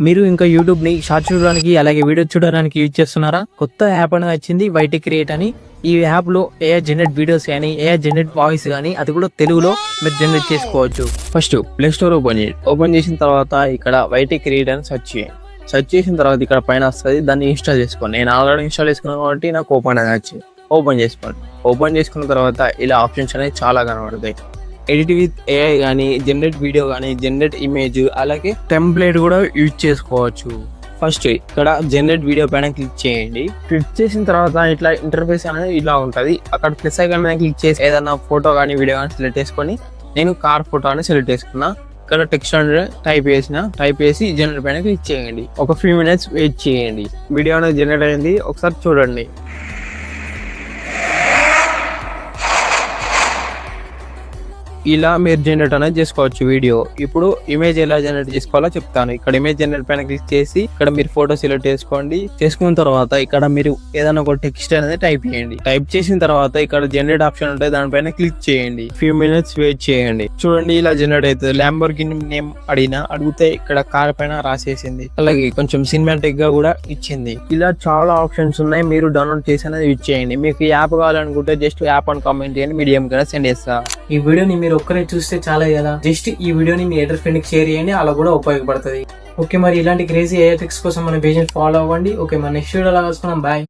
మీరు ఇంకా యూట్యూబ్ని షార్ట్ చూడడానికి అలాగే వీడియో చూడడానికి యూజ్ చేస్తున్నారా? కొత్త యాప్ అనేది వచ్చింది వైటీ క్రియేట్ అని. ఈ యాప్లో ఏఐ జనరేట్ వీడియోస్ కానీ ఏఐ జనరేట్ వాయిస్ కానీ అది కూడా తెలుగులో మీరు జనరేట్ చేసుకోవచ్చు. ఫస్ట్ ప్లే స్టోర్ ఓపెన్ చేయండి. ఓపెన్ చేసిన తర్వాత ఇక్కడ వైటీ క్రియేట్ అని సెర్చ్ చేయండి. సెర్చ్ చేసిన తర్వాత ఇక్కడ పైన వస్తుంది, దాన్ని ఇన్స్టాల్ చేసుకోండి. నేను ఆల్రెడీ ఇన్స్టాల్ చేసుకున్నాను కాబట్టి నాకు ఓపెన్ అనేది వచ్చింది. ఓపెన్ చేసుకోండి. ఓపెన్ చేసుకున్న తర్వాత ఇలా ఆప్షన్స్ అనేవి చాలా కనబడతాయి. ఎడిట్ విత్ ఏఐ కానీ, జనరేట్ వీడియో కానీ, జనరేట్ ఇమేజ్, అలాగే టెంప్లెట్ కూడా యూజ్ చేసుకోవచ్చు. ఫస్ట్ ఇక్కడ జనరేట్ వీడియో పైన క్లిక్ చేయండి. క్లిక్ చేసిన తర్వాత ఇట్లా ఇంటర్ఫేస్ అనేది ఇలా ఉంటుంది. అక్కడ ప్లస్ ఐకాన్ మీద క్లిక్ చేసి ఏదైనా ఫోటో కానీ వీడియో కానీ సెలెక్ట్ చేసుకొని, నేను కార్ ఫోటో అని సెలెక్ట్ చేసుకున్నా. ఇక్కడ టెక్స్ట్ అనేది టైప్ చేసి జనరేట్ పైన క్లిక్ చేయండి. ఒక 3 minutes వెయిట్ చేయండి. వీడియో అనేది జనరేట్ అయింది, ఒకసారి చూడండి. ఇలా మీరు జనరేట్ అనేది చేసుకోవచ్చు వీడియో. ఇప్పుడు ఇమేజ్ ఎలా జనరేట్ చేసుకోవాలో చెప్తాను. ఇక్కడ ఇమేజ్ జనరేట్ పైన క్లిక్ చేసి ఇక్కడ మీరు ఫోటో సెలెక్ట్ చేసుకోండి. చేసుకున్న తర్వాత ఇక్కడ మీరు ఏదైనా ఒక టెక్స్ట్ అనేది టైప్ చేయండి. టైప్ చేసిన తర్వాత ఇక్కడ జనరేట్ ఆప్షన్ ఉంటుంది, దానిపైన క్లిక్ చేయండి. 3 minutes వెయిట్ చేయండి. చూడండి ఇలా జనరేట్ అవుతుంది. ల్యాంబోర్గిని నేమ్ అడిగితే ఇక్కడ కార్ పైన రాసేసింది. అలాగే కొంచెం సినిమాటిక్ గా కూడా ఇచ్చింది. ఇలా చాలా ఆప్షన్స్ ఉన్నాయి, మీరు డౌన్లోడ్ చేసి అనేది యూజ్ చేయండి. మీకు యాప్ కావాలనుకుంటే జస్ట్ యాప్ అని కామెంట్ చేయండి, మీడియం గా సెండ్ చేస్తా. ఈ వీడియోని మీరు ఒక్కరే చూస్తే చాలా కదా, జస్ట్ ఈ వీడియోని మీ అడ్రస్ ఫ్రెండ్ కి షేర్ చేయండి, అలా కూడా ఉపయోగపడుతుంది. ఓకే, మరి ఇలాంటి క్రేజీ AI ట్రిక్స్ కోసం మన పేజ్ ఫాలో అవ్వండి. ఓకే, మన నెక్స్ట్ వీడియోలో కలుసుకుందాం. బాయ్.